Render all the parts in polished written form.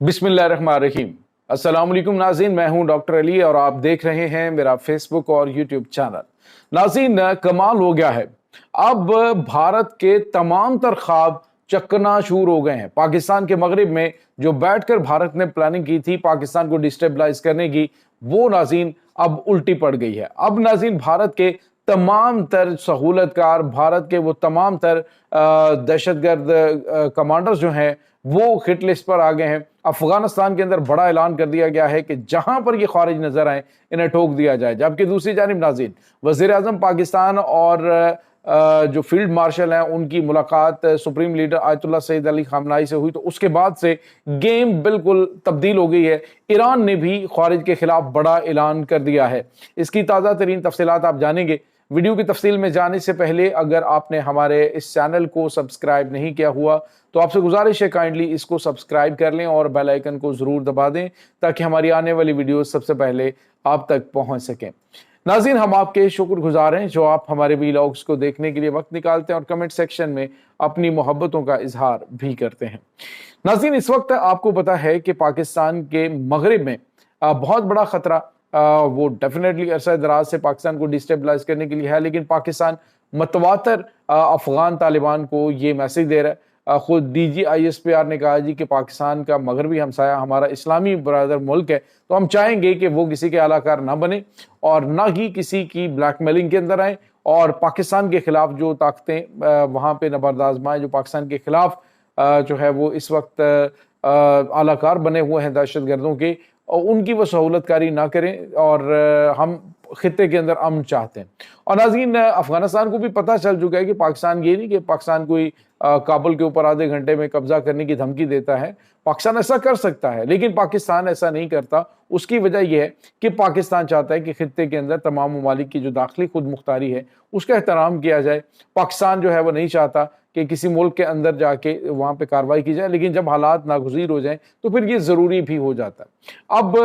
बिस्मिल्लाहिर्रहमानिर्रहीम। अस्सलाम वालेकुम नाज़रीन, मैं हूं डॉक्टर अली और आप देख रहे हैं मेरा फेसबुक और यूट्यूब चैनल। नाज़रीन, कमाल हो गया है। अब भारत के तमाम तर ख्वाब चकनाचूर हो गए हैं। पाकिस्तान के मगरिब में जो बैठकर भारत ने प्लानिंग की थी पाकिस्तान को डिस्टेबलाइज करने की, वो नाज़रीन अब उल्टी पड़ गई है। अब नाज़रीन, भारत के तमाम तर सहूलतकार, भारत के वो तमाम तर दहशतगर्द कमांडर्स जो हैं वो हिट लिस्ट पर आ गए हैं। अफगानिस्तान के अंदर बड़ा ऐलान कर दिया गया है कि जहां पर ये खारिज नजर आए इन्हें ठोक दिया जाए। जबकि दूसरी जानिब नाज़रीन, वज़ीर आज़म पाकिस्तान और जो फील्ड मार्शल हैं उनकी मुलाकात supreme leader Ayatollah Saeed Ali Khamenei से हुई, तो उसके बाद से गेम बिल्कुल तब्दील हो गई है। ईरान ने भी खारिज के खिलाफ बड़ा ऐलान कर दिया है। इसकी ताज़ा तरीन तफसीलात आप जानेंगे। वीडियो की तफसील में जाने से पहले अगर आपने हमारे इस चैनल को सब्सक्राइब नहीं किया हुआ तो आपसे गुजारिश है काइंडली इसको सब्सक्राइब कर लें और बेल आइकन को जरूर दबा दें ताकि हमारी आने वाली वीडियो सबसे पहले आप तक पहुंच सकें। नाज़रीन, हम आपके शुक्रगुजार हैं जो आप हमारे वीलॉग्स को देखने के लिए वक्त निकालते हैं और कमेंट सेक्शन में अपनी मोहब्बतों का इजहार भी करते हैं। नाज़रीन, इस वक्त आपको पता है कि पाकिस्तान के मगरिब में बहुत बड़ा खतरा वो डेफिनेटली अरसा दराज से पाकिस्तान को डिस्टेबलाइज करने के लिए है, लेकिन पाकिस्तान मतवातर अफगान तालिबान को ये मैसेज दे रहा है। खुद DGISPR ने कहा जी कि पाकिस्तान का मगरबी हमसाया हमारा इस्लामी बरादर मुल्क है, तो हम चाहेंगे कि वो किसी के आलाकार ना बने और ना ही किसी की ब्लैकमेलिंग के अंदर आए और पाकिस्तान के खिलाफ जो ताकतें वहाँ पे नबर्द आजमाएं, जो पाकिस्तान के खिलाफ जो है वो इस वक्त आलाकार बने हुए हैं दहशत गर्दों के, और उनकी वो सहूलतकारी ना करें और हम खित्ते के अंदर अमन चाहते हैं। और नाज़रीन, अफगानिस्तान को भी पता चल चुका है कि पाकिस्तान ये नहीं कि पाकिस्तान कोई काबुल के ऊपर आधे घंटे में कब्जा करने की धमकी देता है। पाकिस्तान ऐसा कर सकता है लेकिन पाकिस्तान ऐसा नहीं करता। उसकी वजह यह है कि पाकिस्तान चाहता है कि खित्ते के अंदर तमाम ममालिक की जो दाखिली खुद मुख्तारी है उसका एहतराम किया जाए। पाकिस्तान जो है वो नहीं चाहता कि किसी मुल्क के अंदर जाके वहाँ पे कार्रवाई की जाए, लेकिन जब हालात नागुज़ीर हो जाएं तो फिर ये ज़रूरी भी हो जाता है। अब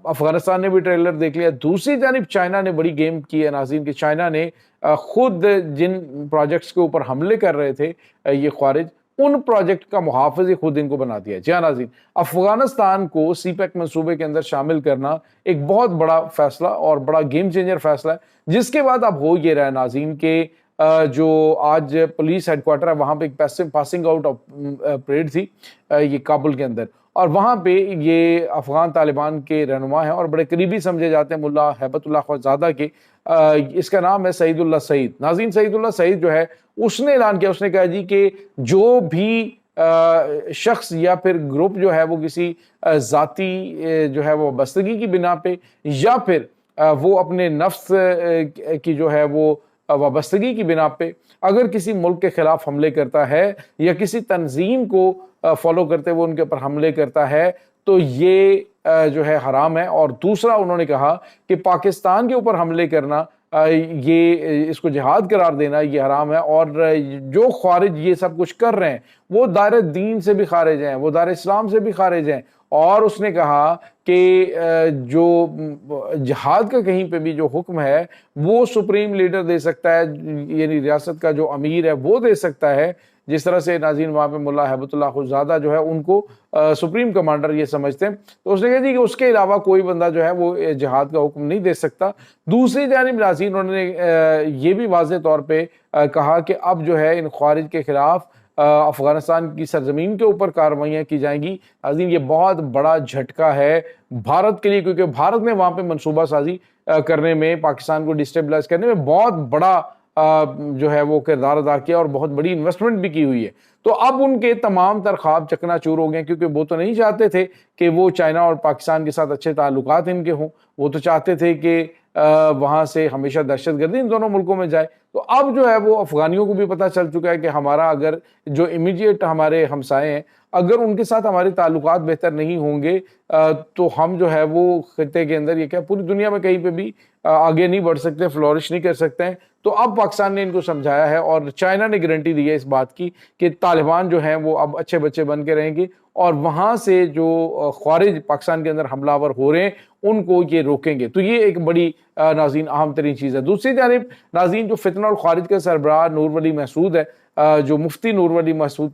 अफगानिस्तान ने भी ट्रेलर देख लिया। दूसरी जानिब चाइना ने बड़ी गेम की है नाज़रीन कि चाइना ने खुद जिन प्रोजेक्ट्स के ऊपर हमले कर रहे थे ये ख्वारिज, उन प्रोजेक्ट का मुहाफ़िज़ खुद इनको बना दिया। जी हाँ नाज़रीन, अफगानिस्तान को CPEC मंसूबे के अंदर शामिल करना एक बहुत बड़ा फैसला और बड़ा गेम चेंजर फैसला है, जिसके बाद अब हो ये रहा है नाज़रीन के जो आज पुलिस हेडक्वार्टर है वहाँ पे एक पासिंग आउट ऑफ परेड थी ये काबुल के अंदर, और वहाँ पे ये अफगान तालिबान के रहनुमा हैं और बड़े करीबी समझे जाते हैं मुल्ला हैबतुल्लाह ख्वाजादा के। इसका नाम है सईदुल्लाह सईद। नाज़रीन, सईदुल्लाह सईद जो है उसने ऐलान किया, उसने कहा जी कि जो भी शख्स या फिर ग्रुप जो है वो किसी जाती जो है वो वाबस्तगी की बिना पे या फिर वो अपने नफ्स की जो है वो वाबस्तगी की बिना पे अगर किसी मुल्क के खिलाफ हमले करता है या किसी तंजीम को फॉलो करते हुए उनके ऊपर हमले करता है तो ये जो है हराम है। और दूसरा उन्होंने कहा कि पाकिस्तान के ऊपर हमले करना, ये इसको जिहाद करार देना ये हराम है। और जो ख्वारिज ये सब कुछ कर रहे हैं वो दायरे दीन से भी खारिज हैं, वो दायरे इस्लाम से भी खारिज हैं। और उसने कहा कि जो जिहाद का कहीं पे भी जो हुक्म है वो सुप्रीम लीडर दे सकता है, यानी रियासत का जो अमीर है वो दे सकता है। जिस तरह से नाज़रीन वहाँ पे मुल्ला हैबतुल्लाह ख़ुज़ादा जो है उनको सुप्रीम कमांडर ये समझते हैं, तो उसने कहा जी कि उसके अलावा कोई बंदा जो है वो जिहाद का हुक्म नहीं दे सकता। दूसरी जानिब नाज़रीन उन्होंने ये भी वाज़ेह तौर पे कहा कि अब जो है इन ख्वारिज के खिलाफ अफगानिस्तान की सरजमीन के ऊपर कार्रवाइयाँ की जाएंगी। नाज़रीन, ये बहुत बड़ा झटका है भारत के लिए, क्योंकि भारत ने वहाँ पे मनसूबा साजी करने में, पाकिस्तान को डिस्टेबलाइज करने में बहुत बड़ा जो है वो किरदार अदा किया और बहुत बड़ी इन्वेस्टमेंट भी की हुई है। तो अब उनके तमाम तर ख्वाब चकनाचूर हो गए, क्योंकि वो तो नहीं चाहते थे कि वो चाइना और पाकिस्तान के साथ अच्छे ताल्लुकात इनके हों, वो तो चाहते थे कि वहाँ से हमेशा दहशतगर्दी इन दोनों मुल्कों में जाए। तो अब जो है वो अफगानियों को भी पता चल चुका है कि हमारा अगर जो इमीडिएट हमारे हमसाए हैं अगर उनके साथ हमारे ताल्लुकात बेहतर नहीं होंगे तो हम जो है वो खित्ते के अंदर, ये क्या पूरी दुनिया में कहीं पे भी आगे नहीं बढ़ सकते, फ्लोरिश नहीं कर सकते हैं। तो अब पाकिस्तान ने इनको समझाया है और चाइना ने गारंटी दी है इस बात की कि तालिबान जो हैं वो अब अच्छे बच्चे बन के रहेंगे और वहाँ से जो ख्वारिज पाकिस्तान के अंदर हमलावर हो रहे हैं उनको ये रोकेंगे। तो ये एक बड़ी नाज़रीन अहम तरीन चीज़ है। दूसरी जानिब नाज़रीन, जो फितना और ख्वारिज का सरबराह नूर वली महसूद है, जो मुफ्ती नूर वली महसूद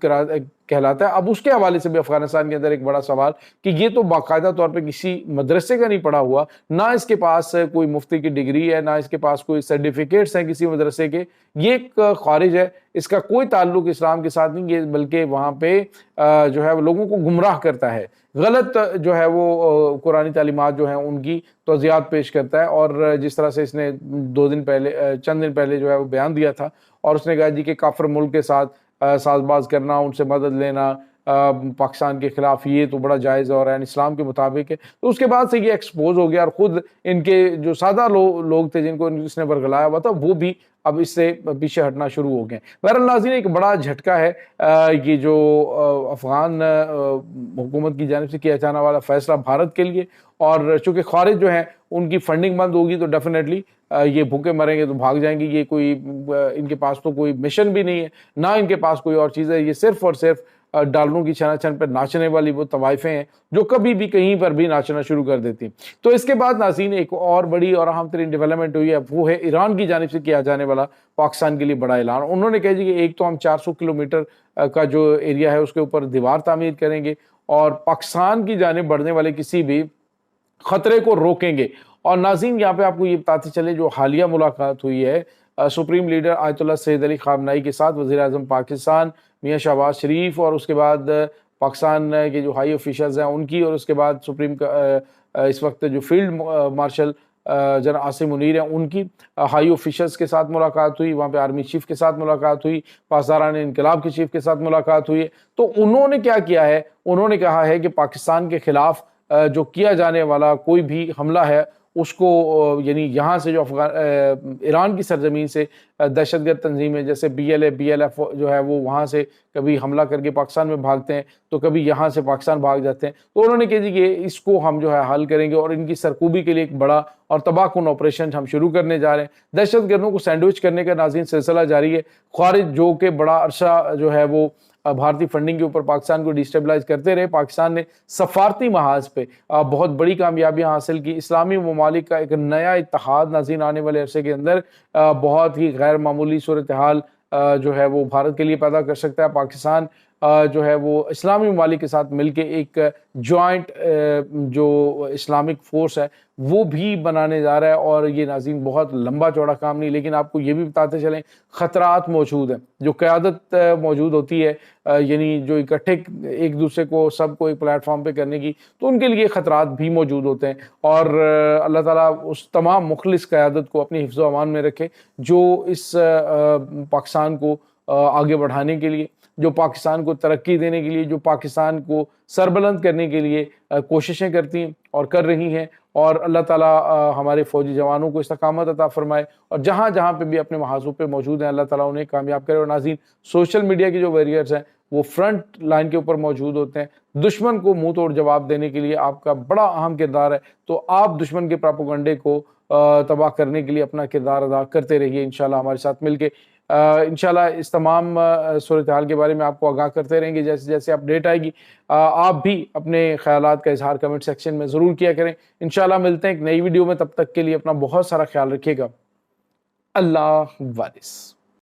कहलाता है। अब उसके हवाले से भी अफगानिस्तान के अंदर एक बड़ा सवाल कि ये तो बाकायदा तौर पे किसी मदरसे का नहीं पढ़ा हुआ, ना इसके पास कोई मुफ्ती की डिग्री है, ना इसके पास कोई सर्टिफिकेट्स हैं किसी मदरसे के, ये एक खारिज है, इसका कोई ताल्लुक इस्लाम के साथ नहीं, ये बल्कि वहाँ पे जो है वो लोगों को गुमराह करता है, गलत जो है वो कुरानी तालीमात जो है उनकी तौज़ियात पेश करता है। और जिस तरह से इसने 2 दिन पहले चंद दिन पहले जो है वो बयान दिया था और उसने कहा जी कि काफिर मुल्क के साथ साजबाज करना, उनसे मदद लेना पाकिस्तान के खिलाफ, ये तो बड़ा जायज़ और इस्लाम के मुताबिक है। तो उसके बाद से ये एक्सपोज हो गया और ख़ुद इनके जो सादा लोग थे जिनको इसने बरगलाया हुआ था वो भी अब इससे पीछे हटना शुरू हो गए। बहरहाल नाज़रीन, एक बड़ा झटका है ये जो अफ़गान हुकूमत की जानिब से किया जाने वाला फ़ैसला भारत के लिए। और चूँकि ख़ारिज जो है उनकी फंडिंग बंद होगी तो डेफिनेटली ये भूखे मरेंगे तो भाग जाएंगे। ये कोई इनके पास तो कोई मिशन भी नहीं है, ना इनके पास कोई और चीज़ है। ये सिर्फ और सिर्फ डालरों की छनाछन पर नाचने वाली वो तवाइफें हैं जो कभी भी कहीं पर भी नाचना शुरू कर देती। तो इसके बाद नाज़रीन एक और बड़ी और अहम तरीन डेवलपमेंट हुई है, वो है ईरान की जानिब से किया जाने वाला पाकिस्तान के लिए बड़ा ऐलान। उन्होंने कहा जी कि एक तो हम 400 किलोमीटर का जो एरिया है उसके ऊपर दीवार तामीर करेंगे और पाकिस्तान की जानिब बढ़ने वाले किसी भी खतरे को रोकेंगे। और नाज़रीन, यहाँ पे आपको ये बताते चले जो हालिया मुलाकात हुई है supreme leader Ayatollah Syed Ali खामनाई के साथ वज़ीर आज़म पाकिस्तान मियाँ शहबाज शरीफ और उसके बाद पाकिस्तान के जो हाई ऑफिशल्स हैं उनकी, और उसके बाद सुप्रीम का इस वक्त जो फील्ड मार्शल जनाब आसिम मुनीर हैं उनकी हाई ऑफिशल्स के साथ मुलाकात हुई। वहाँ पे आर्मी चीफ के साथ मुलाकात हुई, पासदारान इनकलाब के चीफ के साथ मुलाकात हुई। तो उन्होंने क्या किया है, उन्होंने कहा है कि पाकिस्तान के खिलाफ जो किया जाने वाला कोई भी हमला है उसको यानी यहाँ से जो ईरान की सरजमीन से दहशतगर्द तंजीमें जैसे BLF जो है वो वहाँ से कभी हमला करके पाकिस्तान में भागते हैं तो कभी यहाँ से पाकिस्तान भाग जाते हैं। तो उन्होंने कहा कि इसको हम जो है हल करेंगे और इनकी सरकूबी के लिए एक बड़ा और तबाहकुन ऑपरेशन हम शुरू करने जा रहे हैं। दहशतगर्दों को सैंडविच करने का नाज़रीन सिलसिला जारी है। ख्वारिज जो कि बड़ा अरसा जो है वो भारतीय फंडिंग के ऊपर पाकिस्तान को डिस्टेबलाइज करते रहे, पाकिस्तान ने सफारती महाज पे बहुत बड़ी कामयाबियां हासिल की। इस्लामी ममालिक का एक नया इत्तेहाद नाज़रीन आने वाले अरसे के अंदर बहुत ही गैर मामूली सूरत हाल जो है वो भारत के लिए पैदा कर सकता है। पाकिस्तान जो है वो इस्लामी ममालिक के साथ मिलके एक जॉइंट जो इस्लामिक फोर्स है वो भी बनाने जा रहा है। और ये नाज़रीन बहुत लंबा चौड़ा काम नहीं, लेकिन आपको ये भी बताते चलें खतरात मौजूद हैं। जो क़यादत मौजूद होती है यानी जो इकट्ठे एक दूसरे को सबको एक प्लेटफॉर्म पे करने की, तो उनके लिए खतरात भी मौजूद होते हैं। और अल्लाह ताला उस तमाम मुखलिस क़यादत को अपनी हिफ्ज़ व अमान में रखे जो इस पाकिस्तान को आगे बढ़ाने के लिए, जो पाकिस्तान को तरक्की देने के लिए, जो पाकिस्तान को सरबलंद करने के लिए कोशिशें करती हैं और कर रही हैं। और अल्लाह ताला हमारे फ़ौजी जवानों को इस्तकामत अता फरमाए और जहाँ जहाँ पे भी अपने महाज़ों पे मौजूद हैं अल्लाह ताला उन्हें कामयाब करे। और नाज़रीन, सोशल मीडिया के जो वॉरियर्स हैं वो फ्रंट लाइन के ऊपर मौजूद होते हैं। दुश्मन को मुंह तोड़ जवाब देने के लिए आपका बड़ा अहम किरदार है। तो आप दुश्मन के प्रोपेगेंडे को तबाह करने के लिए अपना किरदार अदा करते रहिए इंशाल्लाह हमारे साथ मिलके। इंशाल्लाह इस तमाम सूरत हाल के बारे में आपको आगाह करते रहेंगे जैसे जैसे अपडेट आएगी। आप भी अपने ख्यालात का इजहार कमेंट सेक्शन में ज़रूर किया करें। इंशाल्लाह मिलते हैं एक नई वीडियो में, तब तक के लिए अपना बहुत सारा ख्याल रखिएगा। अल्लाह वारिस।